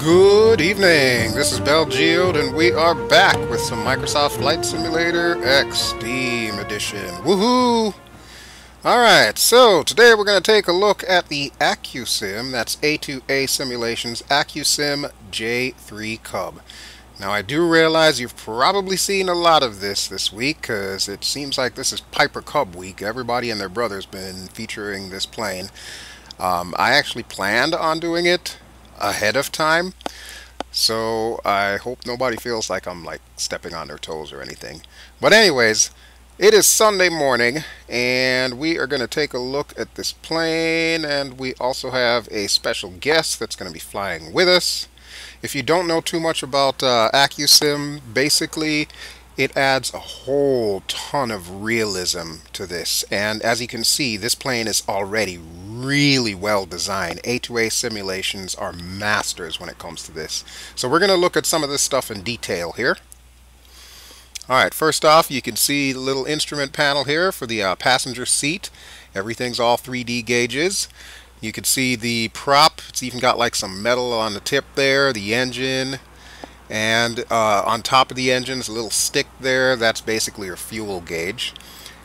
Good evening, this is Bel Geode and we are back with some Microsoft Flight Simulator Extreme Edition. Woohoo! Alright, so today we're going to take a look at the Accu-Sim, that's A2A Simulations Accu-Sim J3 Cub. Now I do realize you've probably seen a lot of this week, because it seems like this is Piper Cub week. Everybody and their brother's been featuring this plane. I actually planned on doing it ahead of time, so I hope nobody feels like I'm like stepping on their toes or anything. But anyways, it is Sunday morning and we are going to take a look at this plane, and we also have a special guest that's going to be flying with us. If you don't know too much about Accu-Sim, basically it adds a whole ton of realism to this, and as you can see, this plane is already really well designed. A2A simulations are masters when it comes to this. So we're going to look at some of this stuff in detail here. Alright, first off, you can see the little instrument panel here for the passenger seat. Everything's all 3D gauges. You can see the prop. It's even got like some metal on the tip there, the engine. And on top of the engine is a little stick there. That's basically your fuel gauge.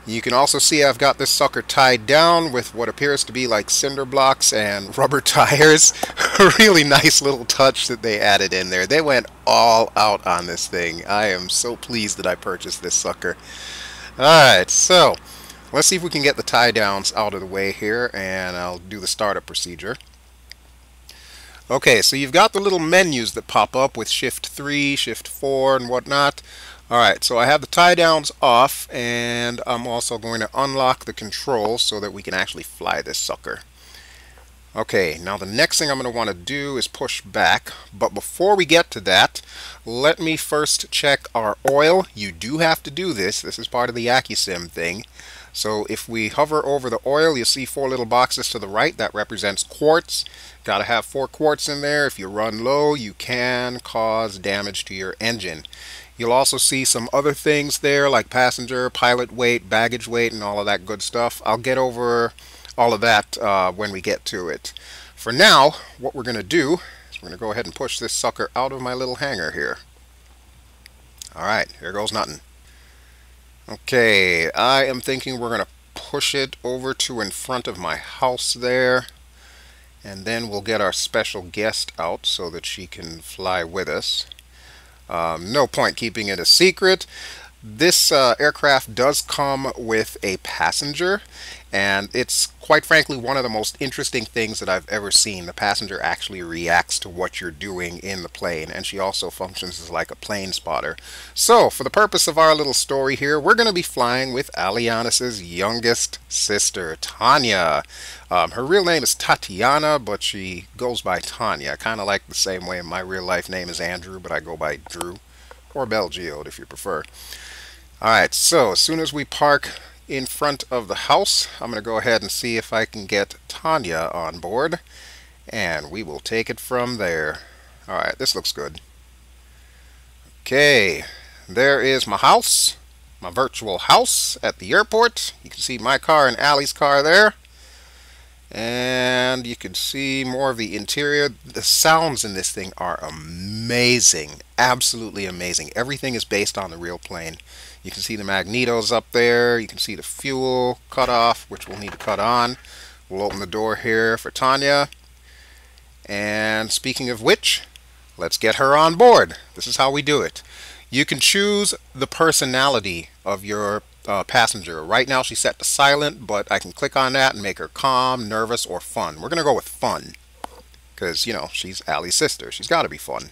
You can also see I've got this sucker tied down with what appears to be like cinder blocks and rubber tires. A really nice little touch that they added in there. They went all out on this thing. I am so pleased that I purchased this sucker. Alright, so let's see if we can get the tie downs out of the way here, and I'll do the startup procedure. Okay, so you've got the little menus that pop up with Shift 3, Shift 4, and whatnot. Alright, so I have the tie downs off, and I'm also going to unlock the controls so that we can actually fly this sucker. Okay, now the next thing I'm going to want to do is push back, but before we get to that, let me first check our oil. You do have to do this. This is part of the Accu-Sim thing. So if we hover over the oil, you'll see 4 little boxes to the right. That represents quarts. Got to have 4 quarts in there. If you run low, you can cause damage to your engine. You'll also see some other things there like passenger, pilot weight, baggage weight, and all of that good stuff. I'll get over all of that when we get to it. For now, what we're going to do is we're going to go ahead and push this sucker out of my little hangar here. Alright, here goes nothing. Okay, I am thinking we're going to push it over to in front of my house there, and then we'll get our special guest out so that she can fly with us. No point keeping it a secret. This aircraft does come with a passenger, and it's quite frankly one of the most interesting things that I've ever seen. The passenger actually reacts to what you're doing in the plane, and she also functions as like a plane spotter. So for the purpose of our little story here, we're going to be flying with Allyanis' youngest sister, Tannia. Her real name is Tatiana, but she goes by Tannia, kind of like the same way my real life name is Andrew, but I go by Drew, or Bel Geode if you prefer. Alright, so as soon as we park in front of the house, I'm going to go ahead and see if I can get Tannia on board, and we will take it from there. Alright, this looks good. Okay, there is my house, my virtual house at the airport. You can see my car and Allie's car there. And you can see more of the interior. The sounds in this thing are amazing, absolutely amazing. Everything is based on the real plane. You can see the magnetos up there. You can see the fuel cutoff, which we'll need to cut on. We'll open the door here for Tannia. And speaking of which, let's get her on board. This is how we do it. You can choose the personality of your passenger. Right now she's set to silent, but I can click on that and make her calm, nervous, or fun. We're going to go with fun because, you know, she's Allie's sister. She's got to be fun.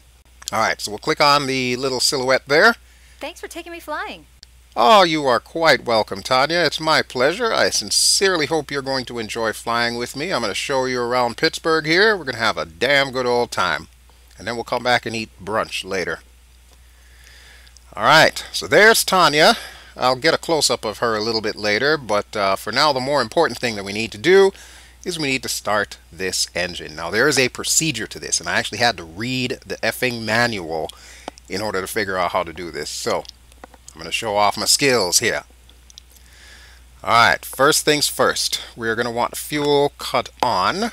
Alright, so we'll click on the little silhouette there. Thanks for taking me flying. Oh, you are quite welcome, Tannia. It's my pleasure. I sincerely hope you're going to enjoy flying with me. I'm going to show you around Pittsburgh here. We're going to have a damn good old time. And then we'll come back and eat brunch later. Alright, so there's Tannia. I'll get a close-up of her a little bit later, but for now the more important thing that we need to do is we need to start this engine. Now there is a procedure to this, and I actually had to read the effing manual in order to figure out how to do this. So I'm going to show off my skills here. Alright, first things first, we're going to want fuel cut on,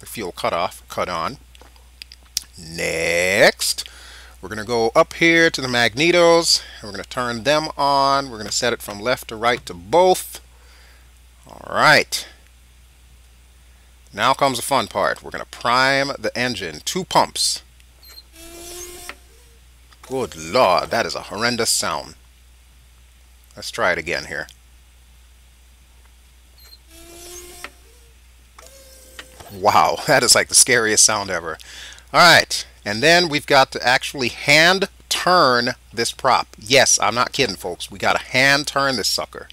the fuel cutoff cut on. Next, we're going to go up here to the magnetos, and we're going to turn them on. We're going to set it from left to right to both. Alright. Now comes the fun part. We're going to prime the engine. 2 pumps. Good Lord, that is a horrendous sound. Let's try it again here. Wow, that is like the scariest sound ever. Alright, and then we've got to actually hand turn this prop. Yes, I'm not kidding, folks. We got to hand turn this sucker.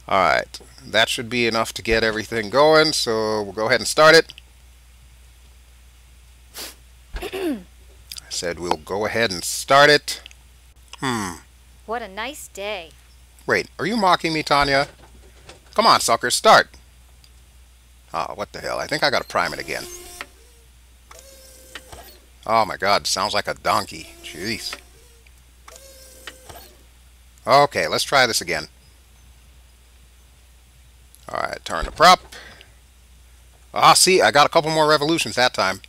Alright, that should be enough to get everything going, so we'll go ahead and start it. I said we'll go ahead and start it. What a nice day. Wait, are you mocking me, Tannia? Come on, sucker, start. Oh, what the hell? I think I gotta prime it again. Oh my god, sounds like a donkey. Jeez. Okay, let's try this again. Alright, turn the prop. Ah, see, I got a couple more revolutions that time.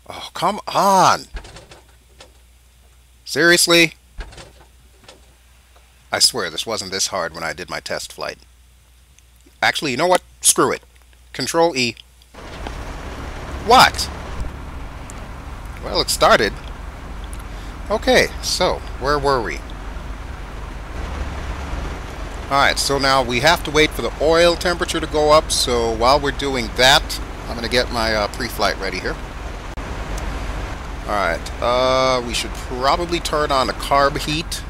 Oh, come on! Seriously? I swear this wasn't this hard when I did my test flight. Actually, you know what? Screw it. Control E. What? Well, it started. Okay, so, where were we? Alright, so now we have to wait for the oil temperature to go up, so while we're doing that, I'm going to get my pre-flight ready here. Alright, we should probably turn on the carb heat.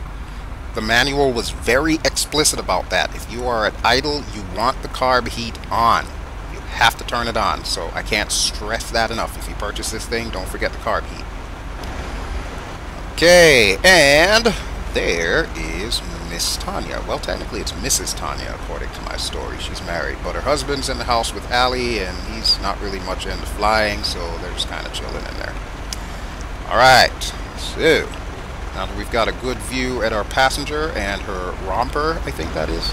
The manual was very explicit about that. If you are at idle, you want the carb heat on. You have to turn it on, so I can't stress that enough. If you purchase this thing, don't forget the carb heat. Okay, and there is Miss Tannia. Well, technically it's Mrs. Tannia, according to my story. She's married, but her husband's in the house with Allie, and he's not really much into flying, so they're just kind of chilling in there. Alright, so now that we've got a good view at our passenger and her romper, I think that is,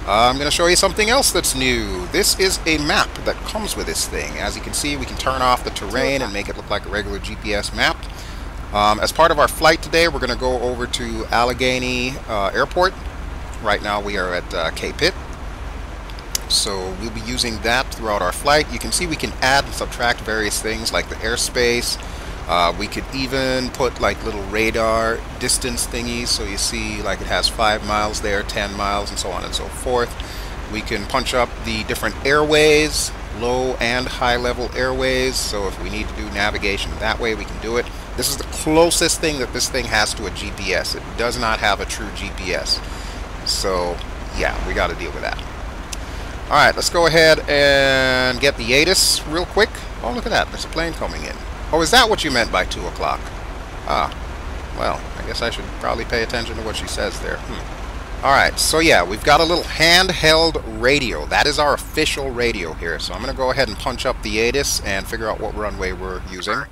I'm going to show you something else that's new. This is a map that comes with this thing. As you can see, we can turn off the terrain and make it look like a regular GPS map. As part of our flight today, we're going to go over to Allegheny Airport. Right now we are at K-Pitt. So we'll be using that throughout our flight. You can see we can add and subtract various things like the airspace. We could even put like little radar distance thingies, so you see like it has 5 miles there, 10 miles, and so on and so forth. We can punch up the different airways, low and high level airways, so if we need to do navigation that way, we can do it. This is the closest thing that this thing has to a GPS. It does not have a true GPS. So yeah, we got to deal with that. Alright, let's go ahead and get the ATIS real quick. Oh, look at that, there's a plane coming in. Oh, is that what you meant by 2 o'clock? Ah, well, I guess I should probably pay attention to what she says there. Alright, so yeah, we've got a little handheld radio. That is our official radio here. So I'm going to go ahead and punch up the ATIS and figure out what runway we're using.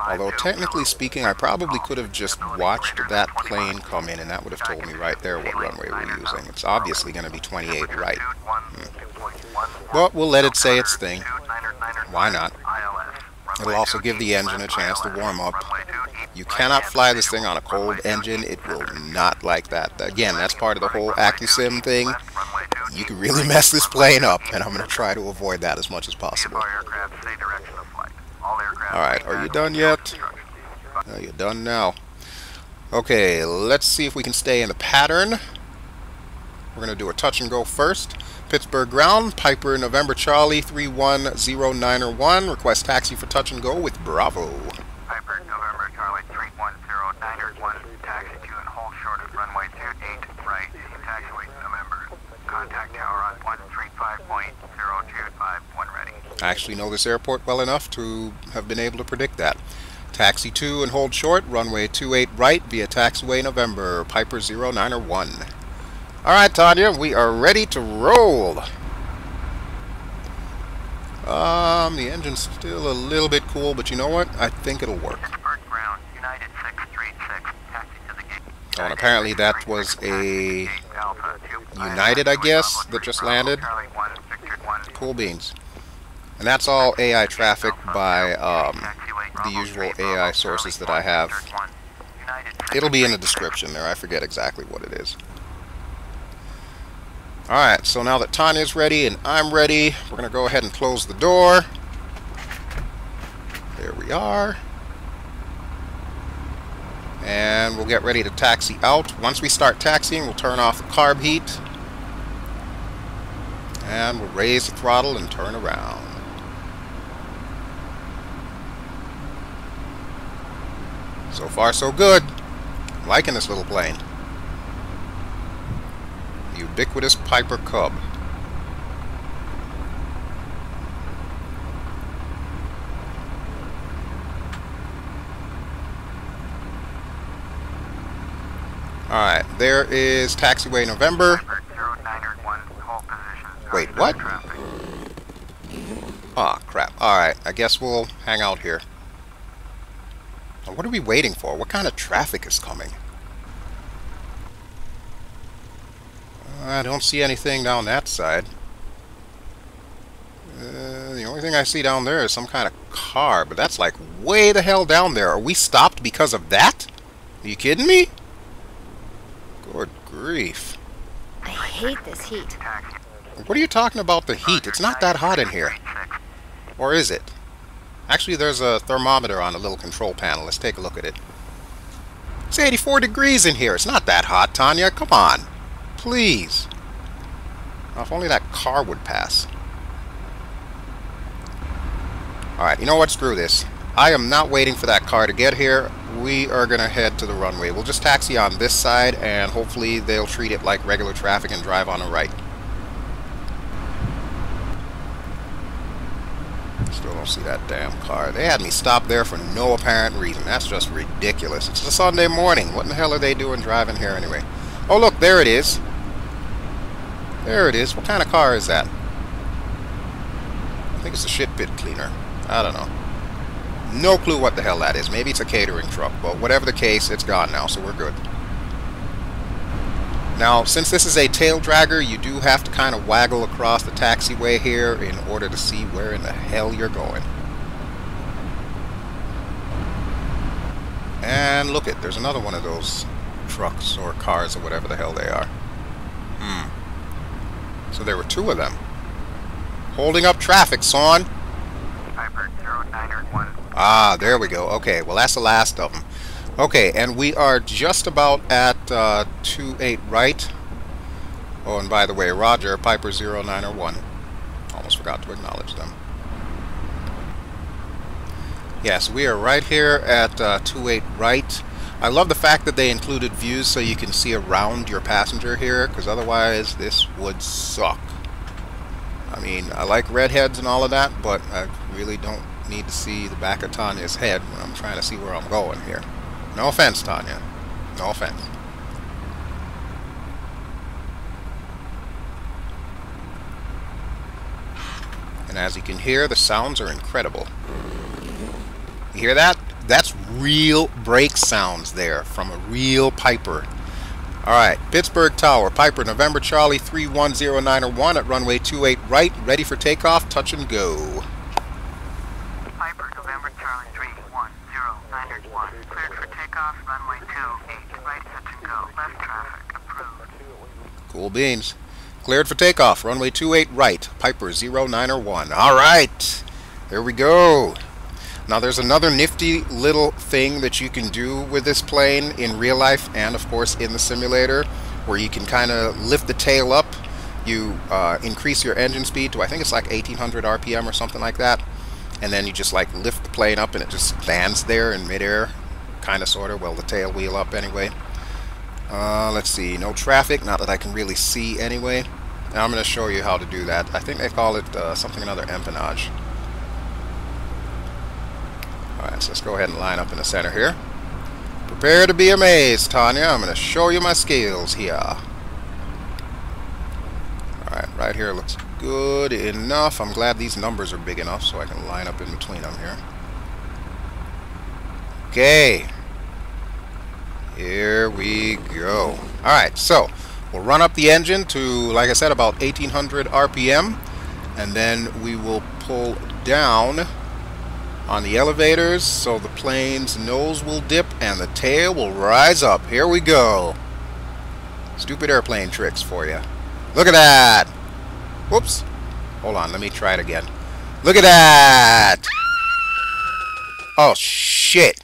Although, technically speaking, I probably could have just watched that plane come in and that would have told me right there what runway we're using. It's obviously going to be 28 right. But we'll let it say its thing. Why not? It'll also give the engine a chance to warm up. You cannot fly this thing on a cold engine. It will not like that. Again, that's part of the whole Accu-Sim thing. You can really mess this plane up, and I'm going to try to avoid that as much as possible. Alright, are you done yet? Oh, you're done now. Okay, let's see if we can stay in the pattern. We're going to do a touch and go first. Pittsburgh ground, Piper November Charlie 31091. Request taxi for touch and go with Bravo. Piper November Charlie 31091. Taxi to and hold short of runway 28 right. Taxiway November. Contact tower on 135.025 when ready. I actually know this airport well enough to have been able to predict that. Taxi to and hold short, runway 28 right via taxiway November, Piper 0901. Alright, Tannia, we are ready to roll. The engine's still a little bit cool, but you know what? I think it'll work. Pittsburgh ground, United 636, taxi to the gate. Oh, and apparently that was a United, I guess, that just landed. Cool beans. And that's all AI traffic by the usual AI sources that I have. It'll be in the description there. I forget exactly what it is. Alright, so now that Tanya's ready and I'm ready, we're going to go ahead and close the door. There we are. And we'll get ready to taxi out. Once we start taxiing, we'll turn off the carb heat. And we'll raise the throttle and turn around. So far, so good. I'm liking this little plane. The ubiquitous Piper Cub. Alright, there is taxiway November. Wait, what? Aw, crap. Alright, I guess we'll hang out here. Now, what are we waiting for? What kind of traffic is coming? I don't see anything down that side. The only thing I see down there is some kind of car, but that's like way the hell down there. Are we stopped because of that? Are you kidding me? Good grief. I hate this heat. What are you talking about the heat? It's not that hot in here. Or is it? Actually, there's a thermometer on a little control panel. Let's take a look at it. It's 84 degrees in here. It's not that hot, Tanya. Come on. Please. Now, if only that car would pass. Alright, you know what? Screw this. I am not waiting for that car to get here. We are going to head to the runway. We'll just taxi on this side, and hopefully they'll treat it like regular traffic and drive on the right. Still don't see that damn car. They had me stop there for no apparent reason. That's just ridiculous. It's a Sunday morning. What in the hell are they doing driving here anyway? Oh, look, there it is. There it is. What kind of car is that? I think it's a shit pit cleaner. I don't know. No clue what the hell that is. Maybe it's a catering truck, but whatever the case, it's gone now, so we're good. Now, since this is a tail dragger, you do have to kind of waggle across the taxiway here in order to see where in the hell you're going. And look it, there's another one of those trucks or cars or whatever the hell they are. So there were two of them. Holding up traffic, son. Piper 0901. Ah, there we go. Okay, well that's the last of them. Okay, and we are just about at 28 right. Oh, and by the way, Roger, Piper 0901. Almost forgot to acknowledge them. Yes, we are right here at 28 right. I love the fact that they included views so you can see around your passenger here, because otherwise this would suck. I mean, I like redheads and all of that, but I really don't need to see the back of Tanya's head when I'm trying to see where I'm going here. No offense, Tanya. No offense. And as you can hear, the sounds are incredible. You hear that? That's real brake sounds there from a real Piper. Alright, Pittsburgh Tower, Piper, November Charlie 31091 at runway 28 right, ready for takeoff, touch and go. Piper, November Charlie 31091, cleared for takeoff, runway 28 right, touch and go, left traffic, approved. Cool beans. Cleared for takeoff, runway 28 right, Piper 0901. Alright, there we go. Now there's another nifty little thing that you can do with this plane in real life and of course in the simulator, where you can kind of lift the tail up. You increase your engine speed to, I think it's like 1800 RPM or something like that, and then you just like lift the plane up and it just stands there in midair, kind of sort of, well, the tail wheel up anyway. Let's see, no traffic, not that I can really see anyway. Now I'm going to show you how to do that. I think they call it something another empennage. Alright, so let's go ahead and line up in the center here. Prepare to be amazed, Tanya. I'm going to show you my skills here. Alright, right here looks good enough. I'm glad these numbers are big enough so I can line up in between them here. Okay. Here we go. Alright, so we'll run up the engine to, like I said, about 1800 RPM. And then we will pull down on the elevators, so the plane's nose will dip and the tail will rise up. Here we go. Stupid airplane tricks for you. Look at that. Whoops. Hold on, let me try it again. Look at that. Oh, shit.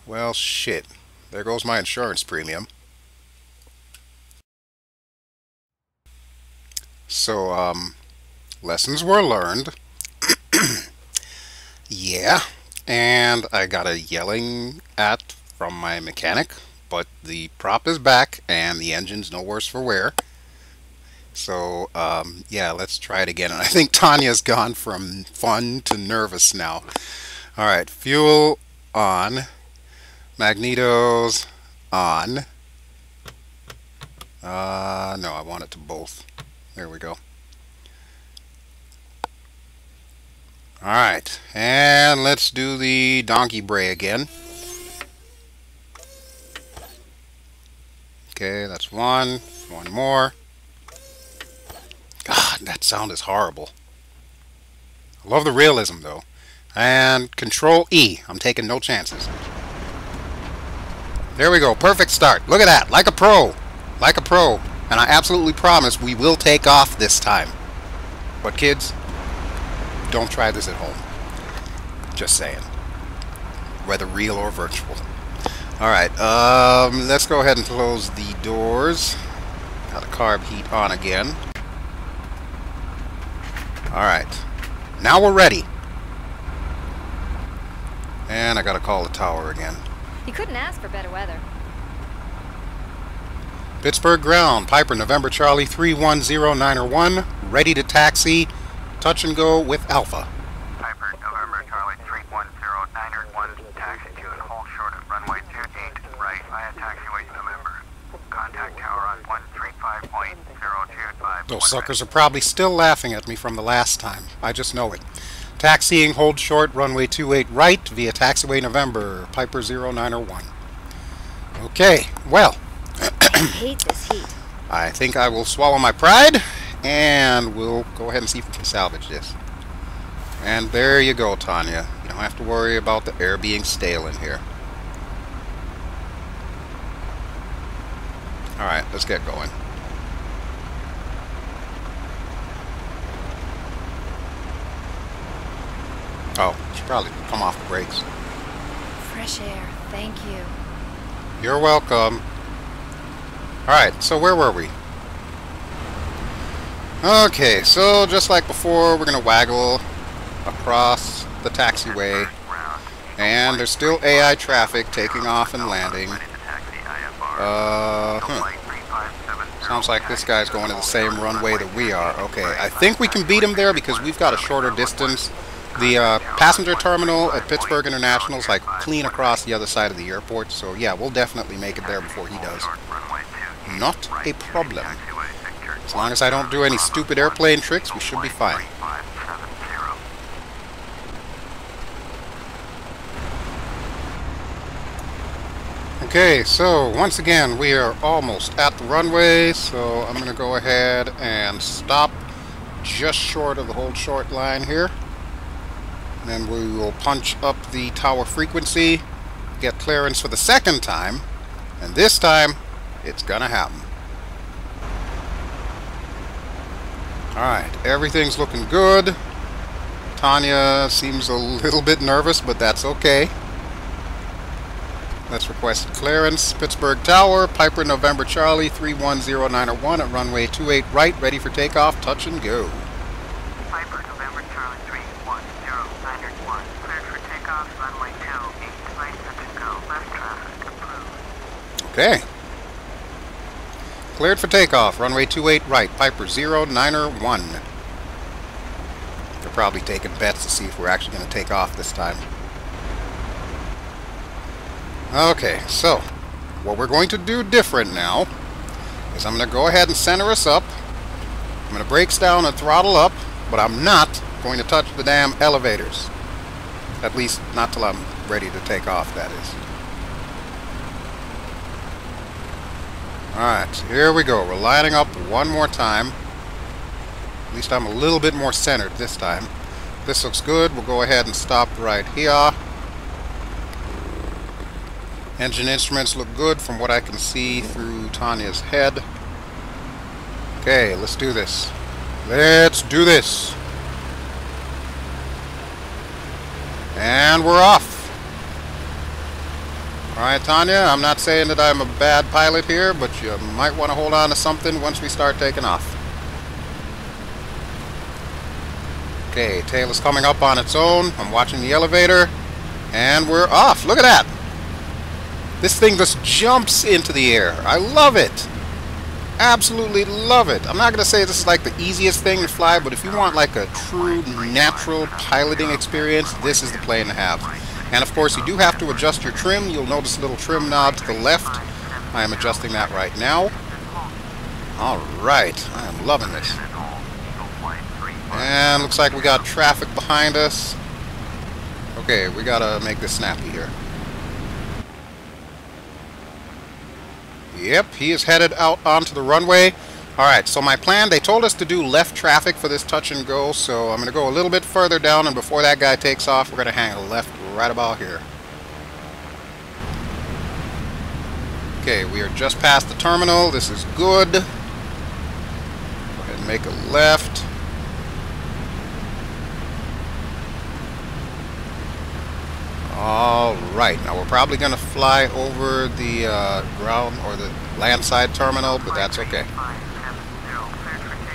Well, shit. There goes my insurance premium. So, lessons were learned. Yeah. And I got a yelling at from my mechanic, but the prop is back and the engine's no worse for wear. So, yeah, let's try it again. And I think Tanya's gone from fun to nervous now. Alright, fuel on. Magnetos on. No, I want it to both. There we go. Alright, and let's do the donkey bray again. Okay, that's one. One more. God, that sound is horrible. I love the realism, though. And Control E. I'm taking no chances. There we go. Perfect start. Look at that. Like a pro. Like a pro. And I absolutely promise we will take off this time. But kids, don't try this at home. Just saying. Whether real or virtual. Alright, let's go ahead and close the doors. Got the carb heat on again. Alright. Now we're ready. And I gotta call the tower again. You couldn't ask for better weather. Pittsburgh ground. Piper November Charlie 310901. Ready to taxi. Touch and go with Alpha. Piper November Charlie 310901. Taxi to and hold short at runway 28 right via taxiway November. Contact tower on 135.025. Those suckers are probably still laughing at me from the last time. I just know it. Taxiing, hold short, runway 28 right via taxiway November, Piper 0901. Okay, well. I hate this heat. I think I will swallow my pride, and we'll go ahead and see if we can salvage this. And there you go, Tannia. You don't have to worry about the air being stale in here. Alright, let's get going. Oh, should probably come off the brakes. Fresh air, thank you. You're welcome. Alright, so where were we? Okay, so just like before, we're going to waggle across the taxiway. And there's still AI traffic taking off and landing. Sounds like this guy's going to the same runway that we are. Okay, I think we can beat him there because we've got a shorter distance. The passenger terminal at Pittsburgh International is like clean across the other side of the airport. So yeah, we'll definitely make it there before he does. Not a problem. As long as I don't do any stupid airplane tricks, we should be fine. Okay, so once again, we are almost at the runway, so I'm going to go ahead and stop just short of the hold short line here. Then we will punch up the tower frequency, get clearance for the second time, and this time, it's going to happen. Alright, everything's looking good. Tannia seems a little bit nervous, but that's okay. Let's request clearance. Pittsburgh Tower, Piper November Charlie 310901 at runway 28 right, ready for takeoff, touch and go. Piper November Charlie 310901, cleared for takeoff, runway 28 right, touch and go. Left traffic approved. Okay. Cleared for takeoff, runway 28 right, Piper 0901. They're probably taking bets to see if we're actually going to take off this time. Okay, so what we're going to do different now is I'm going to go ahead and center us up. I'm going to brakes down and throttle up, but I'm not going to touch the damn elevators. At least not till I'm ready to take off, that is. Alright, here we go. We're lining up one more time. At least I'm a little bit more centered this time. This looks good. We'll go ahead and stop right here. Engine instruments look good from what I can see through Tannia's head. Okay, let's do this. Let's do this. And we're off. Alright, Tannia, I'm not saying that I'm a bad pilot here, but you might want to hold on to something once we start taking off. Okay, tail is coming up on its own. I'm watching the elevator. And we're off. Look at that. This thing just jumps into the air. I love it. Absolutely love it. I'm not going to say this is like the easiest thing to fly, but if you want like a true natural piloting experience, this is the plane to have. And of course, you do have to adjust your trim. You'll notice a little trim knob to the left. I am adjusting that right now. Alright, I am loving this. And looks like we got traffic behind us. Okay, we gotta make this snappy here. Yep, he is headed out onto the runway. Alright, so my plan, they told us to do left traffic for this touch and go, so I'm going to go a little bit further down, and before that guy takes off, we're going to hang a left right about here. Okay, we are just past the terminal. This is good. Go ahead and make a left. Alright, now we're probably going to fly over the ground or the landside terminal, but that's okay.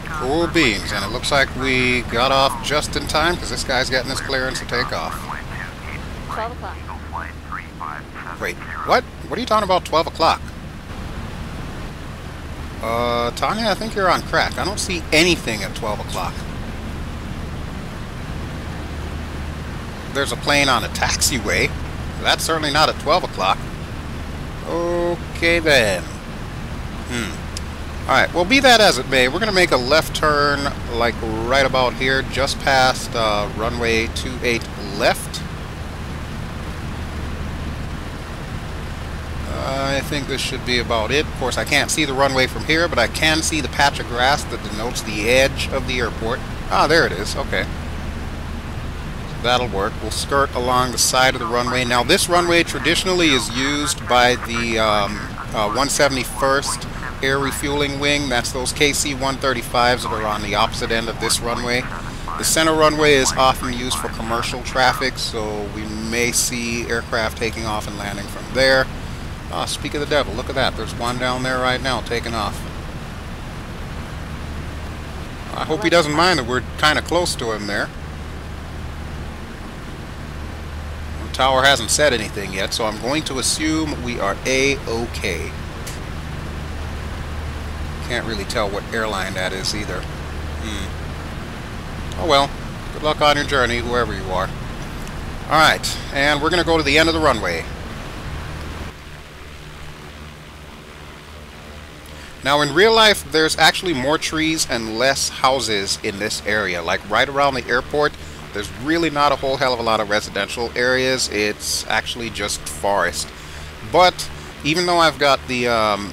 Cool beans, and it looks like we got off just in time because this guy's getting his clearance to take off. 12 o'clock. Wait, what? What are you talking about 12 o'clock? Tannia, I think you're on crack. I don't see anything at 12 o'clock. There's a plane on a taxiway. That's certainly not at 12 o'clock. Okay then. Alright, well, be that as it may, we're going to make a left turn like right about here, just past runway 28 left. I think this should be about it. Of course, I can't see the runway from here, but I can see the patch of grass that denotes the edge of the airport. Ah, there it is. Okay. That'll work. We'll skirt along the side of the runway. Now, this runway traditionally is used by the 171st Air Refueling Wing. That's those KC-135s that are on the opposite end of this runway. The center runway is often used for commercial traffic, so we may see aircraft taking off and landing from there. Speak of the devil, look at that. There's one down there right now taking off. I hope he doesn't mind that we're kind of close to him there. The tower hasn't said anything yet, so I'm going to assume we are A-OK. Can't really tell what airline that is either. Oh well, good luck on your journey, whoever you are. Alright, and we're going to go to the end of the runway. Now in real life, there's actually more trees and less houses in this area. Like right around the airport, there's really not a whole hell of a lot of residential areas. It's actually just forest. But even though I've got the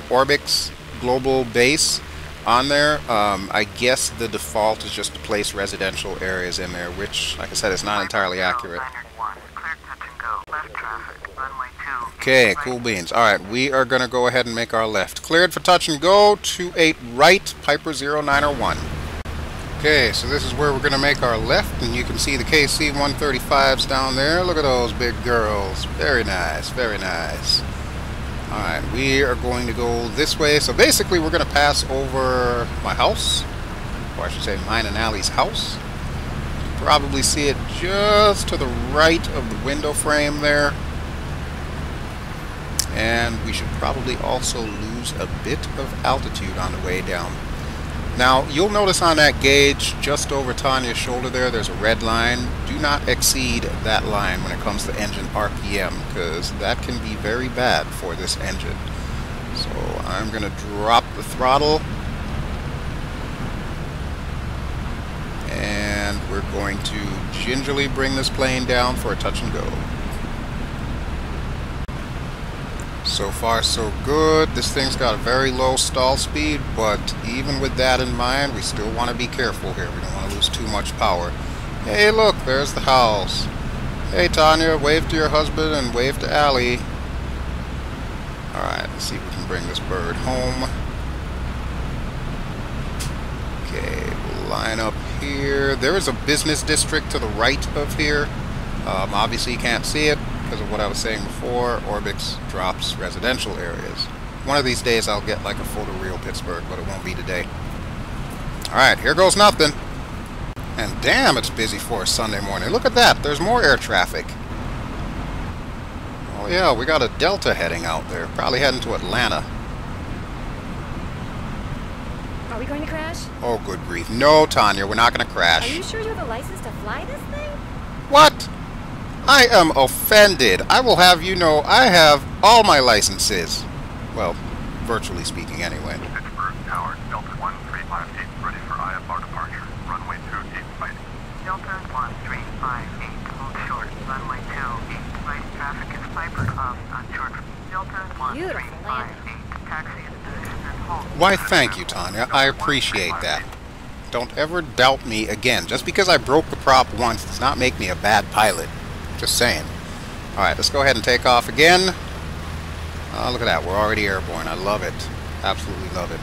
Orbix global base on there, I guess the default is just to place residential areas in there, which, like I said, is not entirely accurate. Okay, cool beans. Alright, we are going to go ahead and make our left. Cleared for touch and go, 28 right, Piper 0901. Okay, so this is where we're going to make our left, and you can see the KC-135s down there. Look at those big girls. Very nice, very nice. Alright, we are going to go this way. So basically we're going to pass over my house, or I should say mine and Allie's house. You can probably see it just to the right of the window frame there. And we should probably also lose a bit of altitude on the way down. Now, you'll notice on that gauge just over Tannia's shoulder there, there's a red line. Do not exceed that line when it comes to engine RPM, because that can be very bad for this engine. So I'm going to drop the throttle. And we're going to gingerly bring this plane down for a touch and go. So far so good. This thing's got a very low stall speed, but even with that in mind, we still want to be careful here. We don't want to lose too much power. Hey look, there's the house. Hey Tannia, wave to your husband and wave to Allie. Alright, let's see if we can bring this bird home. Okay, we'll line up here. There is a business district to the right of here. Obviously you can't see it because of what I was saying before. Orbix drops residential areas. One of these days I'll get like a photoreal Pittsburgh, but it won't be today. Alright, here goes nothing. And damn, it's busy for a Sunday morning. Look at that, there's more air traffic. Oh yeah, we got a Delta heading out there. Probably heading to Atlanta. Are we going to crash? Oh, good grief. No, Tannia, we're not going to crash. Are you sure you have a license to fly this thing? What? I am offended. I will have you know I have all my licenses. Well, virtually speaking anyway. Pittsburgh Tower, Delta 1358, ready for IFR departure. Runway 28 right. Delta 1358, hold short. Runway 28 right. Traffic is Piper Cub on short. Delta 1358, taxi in position and hold. Why, thank you, Tannia. I appreciate that. Don't ever doubt me again. Just because I broke the prop once does not make me a bad pilot. Just saying. Alright, let's go ahead and take off again. Look at that. We're already airborne. I love it. Absolutely love it.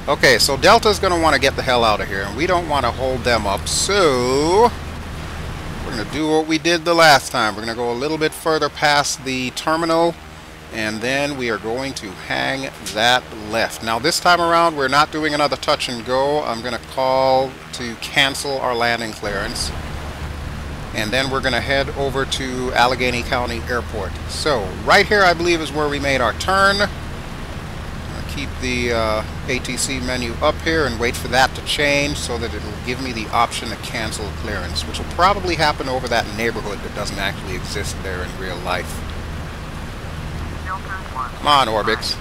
Okay, so Delta's going to want to get the hell out of here, and we don't want to hold them up. So, we're going to do what we did the last time. We're going to go a little bit further past the terminal, and then we are going to hang that left. Now, this time around, we're not doing another touch and go. I'm going to call to cancel our landing clearance. And then we're going to head over to Allegheny County Airport. So, right here I believe is where we made our turn. I'll keep the ATC menu up here and wait for that to change so that it'll give me the option to cancel clearance, which will probably happen over that neighborhood that doesn't actually exist there in real life. Come on, Orbix.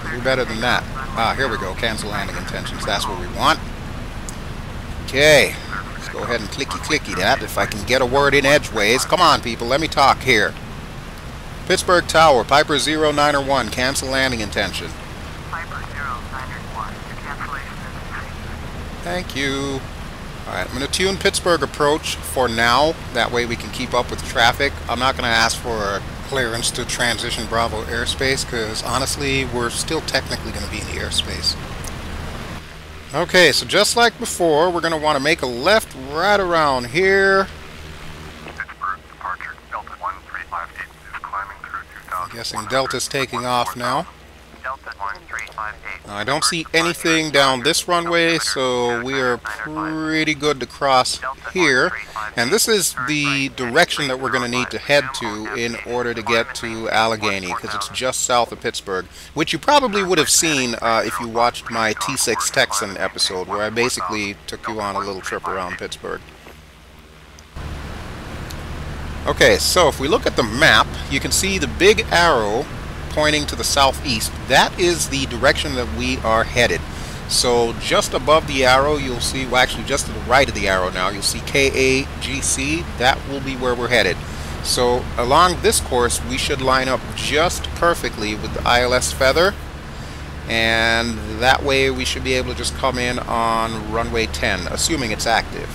Do better than that. Ah, here we go. Cancel landing intentions. That's what we want. Okay. Go ahead and clicky that if I can get a word in edgeways. Come on, people, let me talk here. Pittsburgh Tower, Piper 091, cancel landing intention. Piper 091, cancellation is Thank you. Alright, I'm going to tune Pittsburgh approach for now. That way we can keep up with traffic. I'm not going to ask for a clearance to transition Bravo airspace because honestly, we're still technically going to be in the airspace. Okay, so just like before, we're going to want to make a left right around here. Pittsburgh departure, Delta 1358 is climbing through 2000. I'm guessing Delta's taking off now. Delta 1358. Now, I don't see anything down this runway, so we are pretty good to cross here. And this is the direction that we're going to need to head to in order to get to Allegheny, because it's just south of Pittsburgh, which you probably would have seen if you watched my T6 Texan episode, where I basically took you on a little trip around Pittsburgh. Okay, so if we look at the map, you can see the big arrow pointing to the southeast. That is the direction that we are headed. So just above the arrow you'll see, well actually just to the right of the arrow now, you'll see KAGC. That will be where we're headed. So along this course we should line up just perfectly with the ILS feather, and that way we should be able to just come in on runway 10, assuming it's active.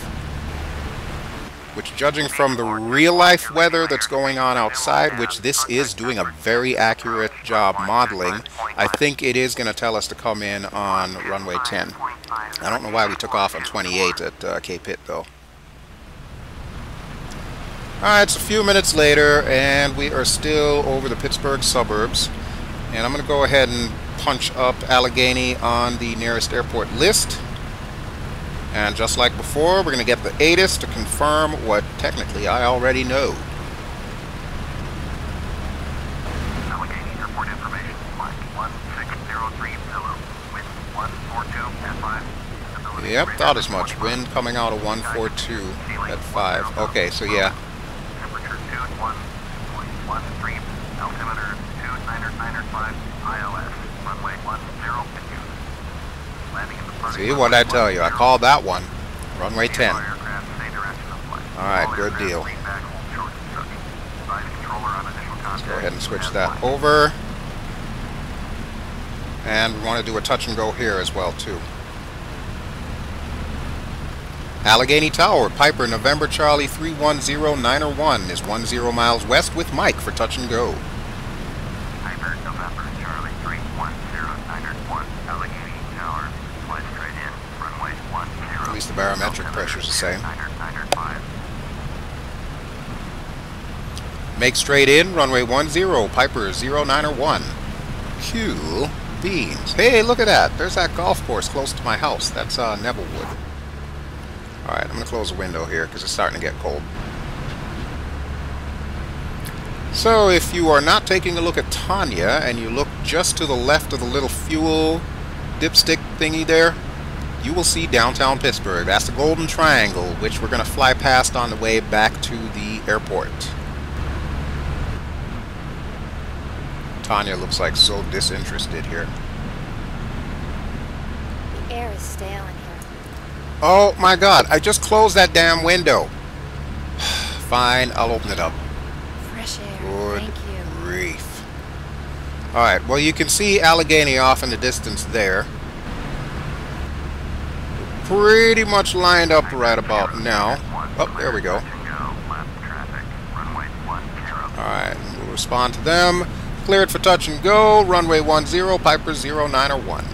Which, judging from the real-life weather that's going on outside, which this is doing a very accurate job modeling, I think it is going to tell us to come in on runway 10. I don't know why we took off on 28 at Cape Pitt, though. Alright, it's a few minutes later, and we are still over the Pittsburgh suburbs. And I'm going to go ahead and punch up Allegheny on the nearest airport list. And just like before, we're going to get the ATIS to confirm what technically I already know. Allegheny Airport information, flight 1603 Zulu, wind 142 at 5. Yep, thought as much. Wind coming out of 142 at 5. Okay, so yeah. Temperature 21.13, altimeter 299.5, ILS, runway 10. See what I tell you? I called that one. Runway 10. Alright, good deal. Let's go ahead and switch that over. And we want to do a touch and go here as well too. Allegheny Tower, Piper November Charlie 310901 is 10 miles west with Mike for touch and go. Piper November Charlie 310901, Allegheny Tower, fly straight in, runway 10. At least the barometric pressure is the same. 905. Make straight in, runway 10, Piper 0901. Cool beans. Hey, look at that. There's that golf course close to my house. That's Nevillewood. Alright, I'm going to close the window here because it's starting to get cold. So, if you are not taking a look at Tannia and you look just to the left of the little fuel dipstick thingy there, you will see downtown Pittsburgh. That's the Golden Triangle, which we're going to fly past on the way back to the airport. Tannia looks like so disinterested here. The air is stale in here. Oh my god, I just closed that damn window. Fine, I'll open it up. Fresh air. Good Thank you. grief. Alright, well you can see Allegheny off in the distance there. Pretty much lined up right about now. Oh, there we go. Alright, we'll respond to them. Cleared for touch and go, runway 10, Piper 0901.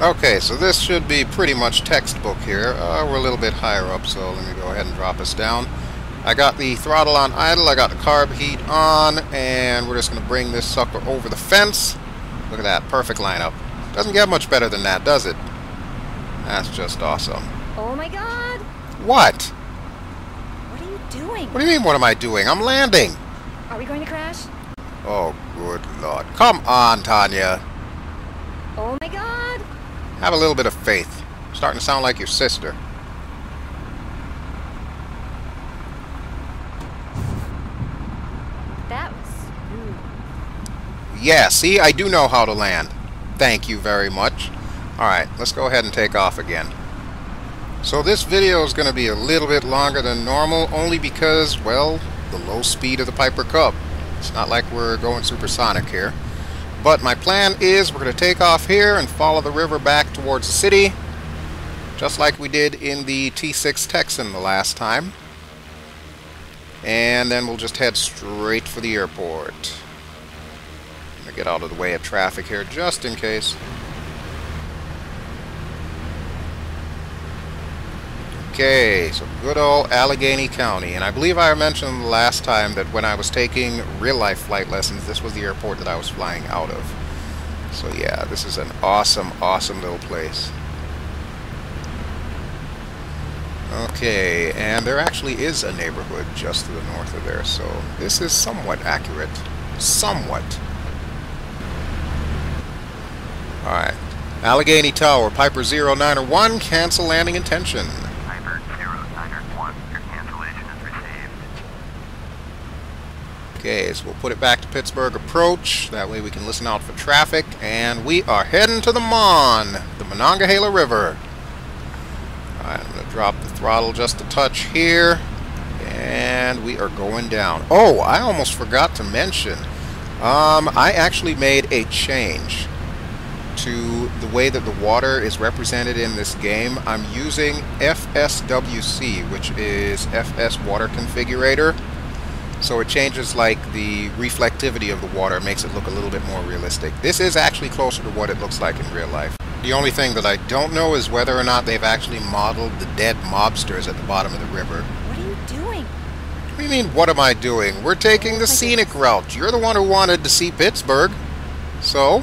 Okay, so this should be pretty much textbook here. We're a little bit higher up, so let me go ahead and drop us down. I got the throttle on idle, I got the carb heat on, and we're just going to bring this sucker over the fence. Look at that, perfect lineup. Doesn't get much better than that, does it? That's just awesome. Oh my god! What? What are you doing? What do you mean, what am I doing? I'm landing! Are we going to crash? Oh, good lord. Come on, Tannia. Oh my god! Have a little bit of faith. You're starting to sound like your sister. That was rude. Yeah, see, I do know how to land. Thank you very much. Alright, let's go ahead and take off again. So this video is going to be a little bit longer than normal, only because, well, the low speed of the Piper Cub. It's not like we're going supersonic here. But my plan is we're going to take off here and follow the river back towards the city, just like we did in the T6 Texan the last time. And then we'll just head straight for the airport. I'm going to get out of the way of traffic here just in case. Okay, so good old Allegheny County. And I believe I mentioned last time that when I was taking real-life flight lessons, this was the airport that I was flying out of. So yeah, this is an awesome, awesome little place. Okay, and there actually is a neighborhood just to the north of there, so this is somewhat accurate. Somewhat. Alright. Allegheny Tower, Piper 0901, cancel landing intention. Piper 0901, your cancellation is received. Okay, so we'll put it back to Pittsburgh approach. That way we can listen out for traffic. And we are heading to the the Monongahela River. Alright, I'm going to drop the throttle just a touch here. And we are going down. Oh, I almost forgot to mention. I actually made a change to the way that the water is represented in this game. I'm using FSWC, which is FS Water Configurator. So it changes like the reflectivity of the water, makes it look a little bit more realistic. This is actually closer to what it looks like in real life. The only thing that I don't know is whether or not they've actually modeled the dead mobsters at the bottom of the river. What are you doing? What do you mean, what am I doing? We're taking the scenic route. You're the one who wanted to see Pittsburgh. So?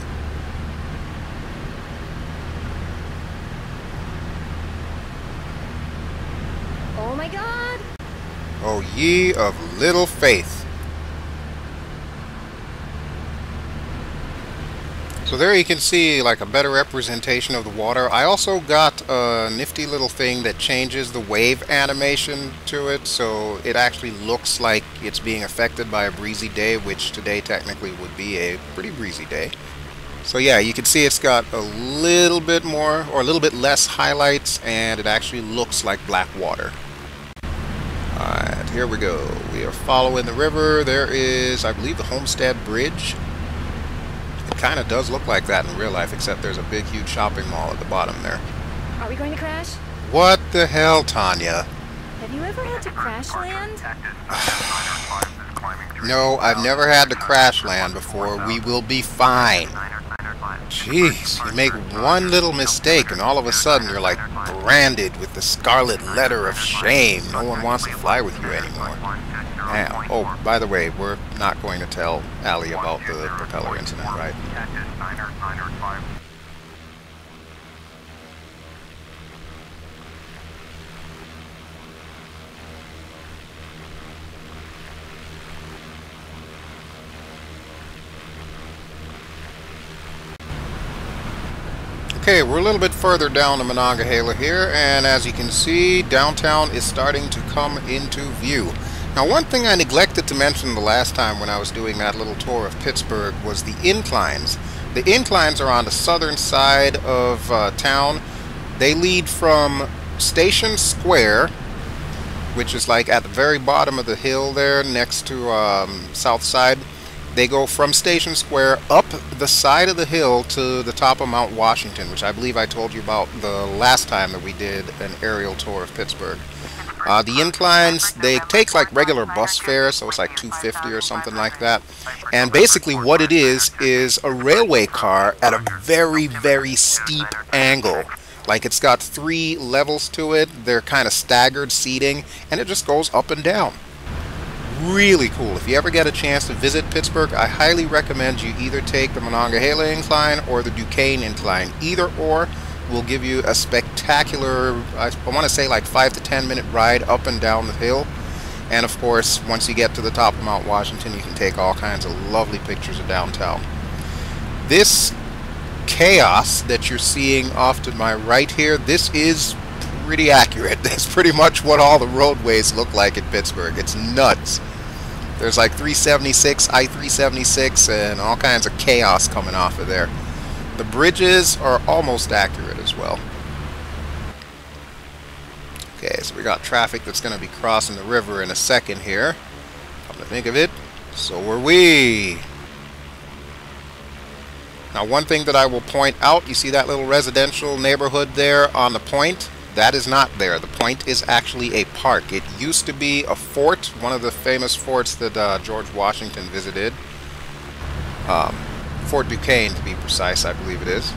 Oh my god! O ye of little faith. So there you can see like a better representation of the water. I also got a nifty little thing that changes the wave animation to it, so it actually looks like it's being affected by a breezy day, which today technically would be a pretty breezy day. So yeah, you can see it's got a little bit more or a little bit less highlights, and it actually looks like black water. Alright, here we go. We are following the river. There is, I believe, the Homestead Bridge. It kind of does look like that in real life, except there's a big, huge shopping mall at the bottom there. Are we going to crash? What the hell, Tannia? Have you ever had to crash land? No, I've never had to crash land before. We will be fine. Jeez, you make one little mistake and all of a sudden you're like branded with the scarlet letter of shame. No one wants to fly with you anymore. Damn. Oh, by the way, we're not going to tell Allie about the propeller incident, right? Okay, we're a little bit further down the Monongahela here, and as you can see, downtown is starting to come into view. Now, one thing I neglected to mention the last time when I was doing that little tour of Pittsburgh was the inclines. The inclines are on the southern side of town. They lead from Station Square, which is like at the very bottom of the hill there next to South Side. They go from Station Square up the side of the hill to the top of Mount Washington, which I believe I told you about the last time that we did an aerial tour of Pittsburgh. The inclines, they take like regular bus fare, so it's like $2.50 or something like that. And basically what it is a railway car at a very, very steep angle. Like it's got 3 levels to it, they're kind of staggered seating, and it just goes up and down. Really cool. If you ever get a chance to visit Pittsburgh, I highly recommend you either take the Monongahela Incline or the Duquesne Incline. Either or will give you a spectacular, I want to say like 5 to 10 minute ride up and down the hill. And of course, once you get to the top of Mount Washington, you can take all kinds of lovely pictures of downtown. This chaos that you're seeing off to my right here, this is pretty accurate. That's pretty much what all the roadways look like in Pittsburgh. It's nuts. There's like 376, I-376, and all kinds of chaos coming off of there. The bridges are almost accurate as well. Okay, so we got traffic that's going to be crossing the river in a second here. Come to think of it, so are we. Now, one thing that I will point out, you see that little residential neighborhood there on the point? That is not there. The point is actually a park. It used to be a fort, one of the famous forts that George Washington visited. Fort Duquesne, to be precise, I believe it is.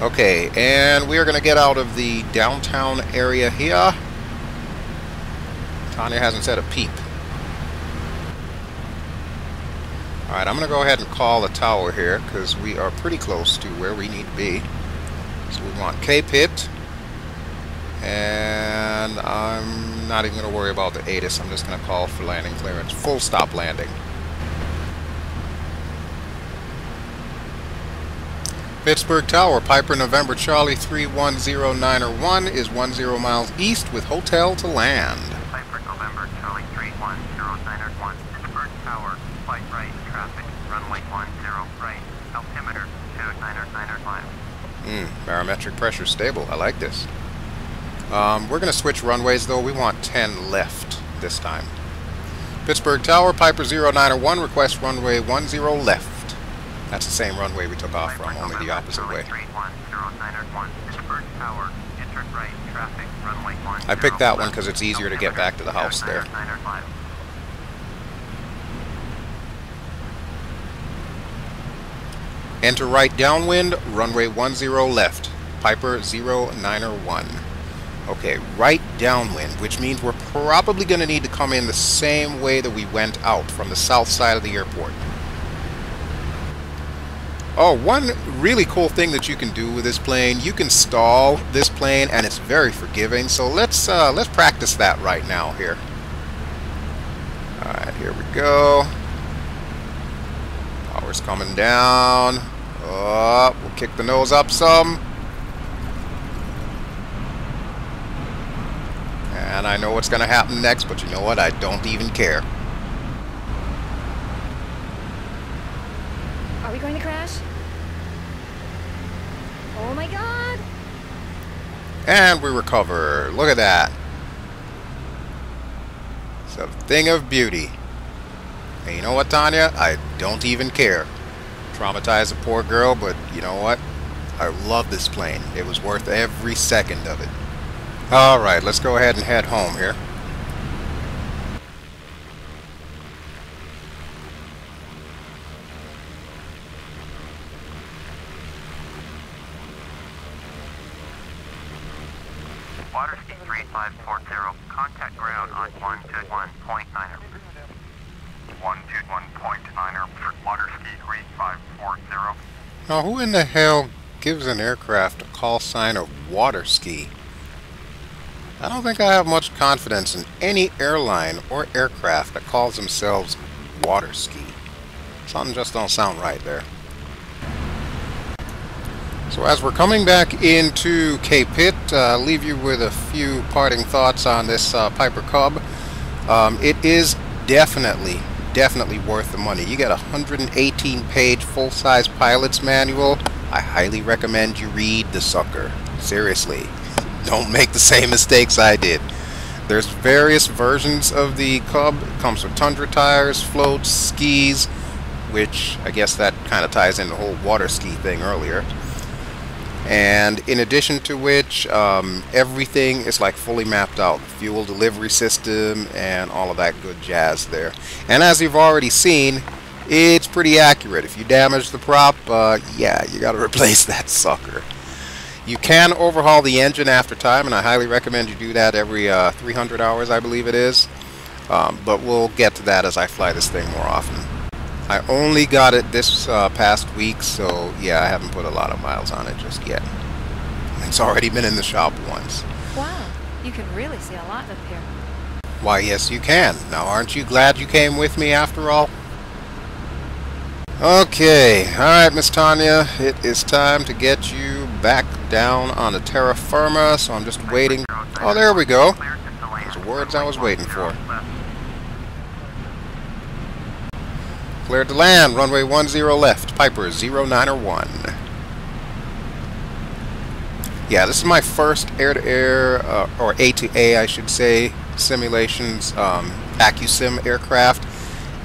Okay, and we are going to get out of the downtown area here. Tannia hasn't said a peep. Alright, I'm going to go ahead and call the tower here, because we are pretty close to where we need to be. So we want Cape Hit, and I'm not even going to worry about the ATIS. I'm just going to call for landing clearance. Full stop landing. Pittsburgh Tower, Piper November Charlie 310901 is 10 miles east with hotel to land. Piper November Charlie 310901, Pittsburgh Tower, flight right, traffic, runway 10 right, altimeter 29905. Barometric pressure stable. I like this. We're going to switch runways though. We want 10 left this time. Pittsburgh Tower, Piper 0901, request runway 10 left. That's the same runway we took off from, only the opposite way. I picked that one because it's easier to get back to the house there. Enter right downwind, runway 10 left, Piper 0901. Okay, right downwind, which means we're probably going to need to come in the same way that we went out, from the south side of the airport. Oh, one really cool thing that you can do with this plane, you can stall this plane, and it's very forgiving. So let's practice that right now here. All right, here we go. Power's coming down. Oh, we'll kick the nose up some. And I know what's going to happen next, but you know what? I don't even care. Are we going to crash? Oh my god! And we recover. Look at that. It's a thing of beauty. And you know what, Tannia? I don't even care. Traumatized a poor girl, but you know what? I love this plane. It was worth every second of it. Alright, let's go ahead and head home here. Water speed 3540. Contact ground on 121.9er. 121.9er for water speed 3540. Now, who in the hell gives an aircraft a call sign of water ski? I don't think I have much confidence in any airline or aircraft that calls themselves water ski. Something just don't sound right there. So as we're coming back into Cape Pitt, I'll leave you with a few parting thoughts on this Piper Cub. It is definitely worth the money. You get a 118-page full-size pilot's manual. I highly recommend you read the sucker. Seriously, don't make the same mistakes I did. There's various versions of the Cub. It comes with tundra tires, floats, skis, which I guess that kind of ties in the whole water ski thing earlier. And in addition to which, everything is like fully mapped out. Fuel delivery system and all of that good jazz there. And as you've already seen, it's pretty accurate. If you damage the prop, yeah, you gotta replace that sucker. You can overhaul the engine after time, and I highly recommend you do that every 300 hours, I believe it is. But we'll get to that as I fly this thing more often. I only got it this past week, so yeah, I haven't put a lot of miles on it just yet. It's already been in the shop once. Wow, you can really see a lot up here. Why, yes, you can. Now, aren't you glad you came with me after all? Okay, alright, Miss Tannia, it is time to get you back down on the terra firma, so I'm just waiting. Oh, there we go. Those are words I was waiting for. Cleared to land, runway 10 left, Piper 0901. Yeah, this is my first air-to-air, or A-to-A I should say, simulations, Accu-Sim aircraft.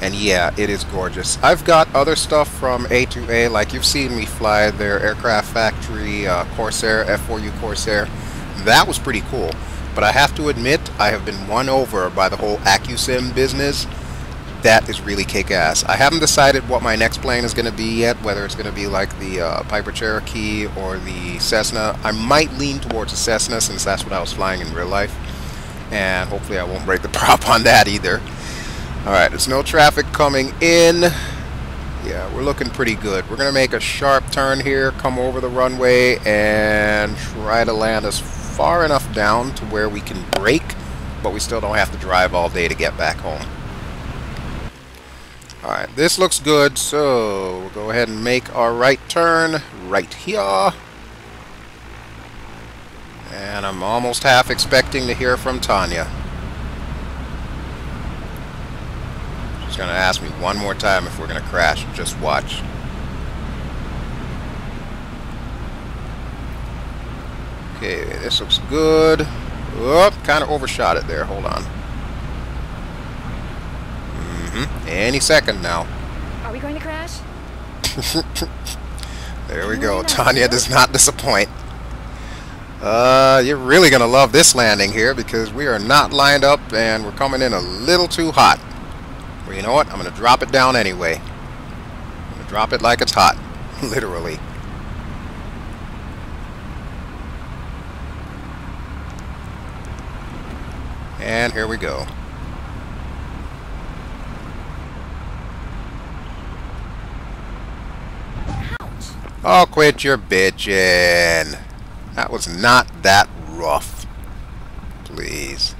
And yeah, it is gorgeous. I've got other stuff from A-to-A, like you've seen me fly their aircraft factory Corsair, F4U Corsair. That was pretty cool. But I have to admit, I have been won over by the whole Accu-Sim business. That is really kick-ass. I haven't decided what my next plane is going to be yet, whether it's going to be like the Piper Cherokee or the Cessna. I might lean towards the Cessna since that's what I was flying in real life. And hopefully I won't break the prop on that either. Alright, there's no traffic coming in. Yeah, we're looking pretty good. We're going to make a sharp turn here, come over the runway, and try to land us far enough down to where we can brake, but we still don't have to drive all day to get back home. Alright, this looks good, so we'll go ahead and make our right turn right here. And I'm almost half expecting to hear from Tannia. She's going to ask me one more time if we're going to crash. Just watch. Okay, this looks good. Whoop, kind of overshot it there. Hold on. Any second now. Are we going to crash? There we go. Tannia does not disappoint. You're really going to love this landing here because we are not lined up and we're coming in a little too hot. Well, you know what? I'm going to drop it down anyway. I'm going to drop it like it's hot. Literally. And here we go. Oh, quit your bitching. That was not that rough. Please.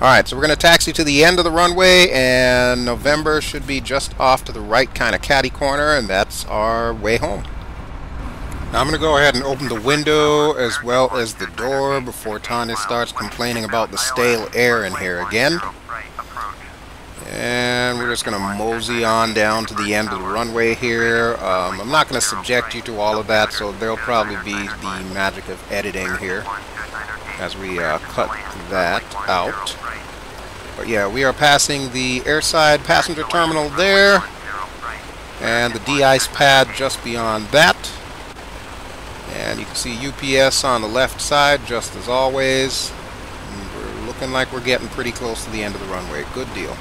Alright, so we're going to taxi to the end of the runway, and November should be just off to the right kind of catty corner, and that's our way home. Now I'm going to go ahead and open the window as well as the door before Tannia starts complaining about the stale air in here again. And we're just going to mosey on down to the end of the runway here. I'm not going to subject you to all of that, so there'll probably be the magic of editing here as we cut that out. But yeah, we are passing the airside passenger terminal there, and the de-ice pad just beyond that. And you can see UPS on the left side, just as always. And we're looking like we're getting pretty close to the end of the runway. Good deal.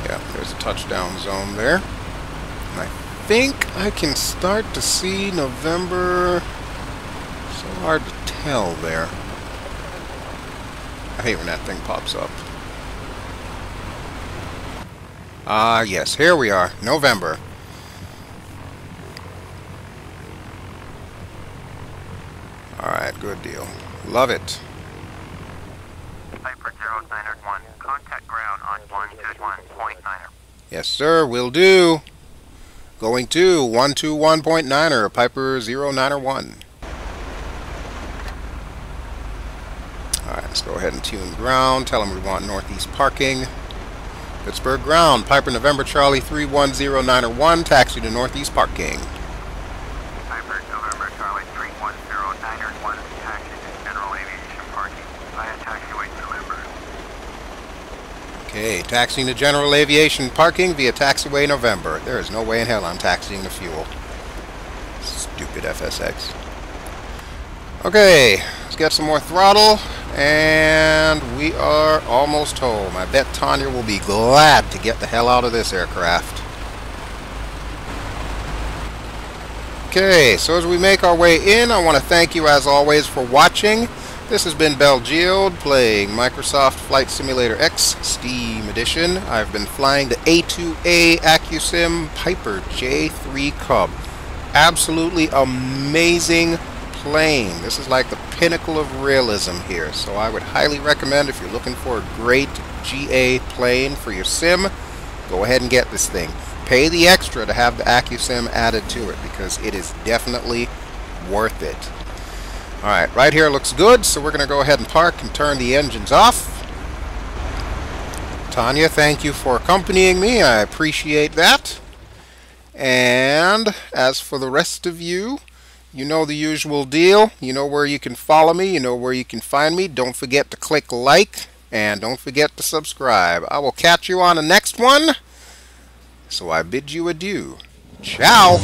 Yeah, there's a touchdown zone there. And I think I can start to see November. So hard to tell there. I hate when that thing pops up. Ah, yes, here we are, November. Alright, good deal. Love it. Piper 0901, contact ground on 121.9. Yes, sir, will do. Going to 121.9er, Piper 0901. Alright, let's go ahead and tune ground. Tell them we want northeast parking. Pittsburgh ground, Piper November Charlie 31091, taxi to northeast parking. Piper November Charlie 31091, taxi to general aviation parking via taxiway November. Okay, taxiing to general aviation parking via taxiway November. There is no way in hell I'm taxiing to fuel. Stupid FSX. Okay, let's get some more throttle, and we are almost home. I bet Tannia will be glad to get the hell out of this aircraft. Okay, so as we make our way in, I want to thank you as always for watching. This has been Bel Geode playing Microsoft Flight Simulator X Steam Edition. I've been flying the A2A Accu-Sim Piper J-3 Cub. Absolutely amazing plane. This is like the pinnacle of realism here, so I would highly recommend, if you're looking for a great GA plane for your sim, go ahead and get this thing. Pay the extra to have the Accu-Sim added to it, because it is definitely worth it. Alright, right here looks good, so we're going to go ahead and park and turn the engines off. Tannia, thank you for accompanying me. I appreciate that. And as for the rest of you, you know the usual deal. You know where you can follow me. You know where you can find me. Don't forget to click like, and don't forget to subscribe. I will catch you on the next one. So I bid you adieu. Ciao!